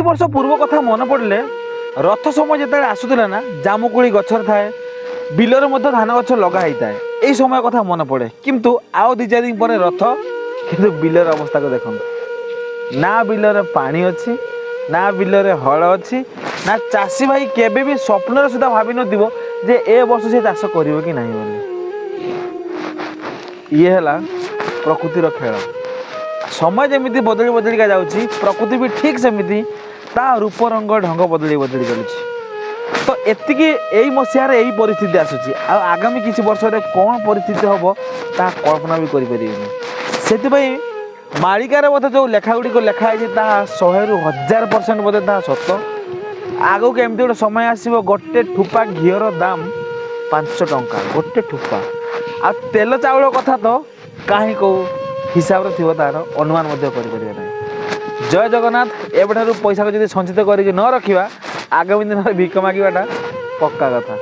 କିଛି ବର୍ଷ ପୂର୍ବ କଥା ମନେ ପଡ଼ିଲେ ରଥ ସମୟ ଯେତେବେଳେ ଆସୁଥିଲା ନା ଜାମୁକୋଳି ଗଛରେ ଥାଏ, ବିଲରେ ମଧ୍ୟ ଧାନ ଗଛ ଲଗା ହେଇଥାଏ। ଏଇ ସମୟ କଥା ମନେ ପଡ଼େ। କିନ୍ତୁ ଆଉ 2-4 ଦିନ ପରେ ରଥ, କିନ୍ତୁ ବିଲର ଅବସ୍ଥାକୁ ଦେଖନ୍ତୁ। ନା ବିଲରେ ପାଣି ଅଛି, ନା ବିଲରେ ହଳ ଅଛି, ନା ଚାଷୀ ଭାଇ କେବେ ବି ସ୍ୱପ୍ନରେ ସୁଦ୍ଧା ଭାବିନଥିବ ଯେ ଏ ବର୍ଷ ସେ ଚାଷ କରିବ କି ନାହିଁ ବୋଲି। ଇଏ ହେଲା ପ୍ରକୃତିର ଖେଳ। ସମୟ ଯେମିତି ବଦଳି ବଦଳିକା ଯାଉଛି, ପ୍ରକୃତି ବି ଠିକ୍ ସେମିତି ତା ରୂପ ରଙ୍ଗ ଢଙ୍ଗ ବଦଳି ବଦଳି ଚାଲୁଛି। ତ ଏତିକି ଏଇ ମସିହାରେ ଏଇ ପରିସ୍ଥିତି ଆସୁଛି, ଆଉ ଆଗାମୀ କିଛି ବର୍ଷରେ କ'ଣ ପରିସ୍ଥିତି ହେବ ତାହା କଳ୍ପନା ବି କରିପାରିବେନି। ସେଥିପାଇଁ ମାଳିକାରେ ବୋଧେ ଯେଉଁ ଲେଖା ଗୁଡ଼ିକ ଲେଖା ହେଇଛି ତାହା 100ରୁ 1000% ବୋଧେ ତାହା ସତ। ଆଗକୁ ଏମିତି ଗୋଟେ ସମୟ ଆସିବ, ଗୋଟେ ଠୋପା ଘିଅର ଦାମ 5 ଟଙ୍କା, ଗୋଟେ ଠୋପା। ଆଉ ତେଲ ଚାଉଳ କଥା ତ କାହିଁ କେଉଁ ହିସାବରେ ଥିବ ତାର ଅନୁମାନ ମଧ୍ୟ କରିପାରିବେ ନାହିଁ। ଜୟ ଜଗନ୍ନାଥ। ଏବେଠାରୁ ପଇସାକୁ ଯଦି ସଞ୍ଚିତ କରିକି ନ ରଖିବା, ଆଗାମୀ ଦିନରେ ଭିକ ମାଗିବାଟା ପକ୍କା କଥା।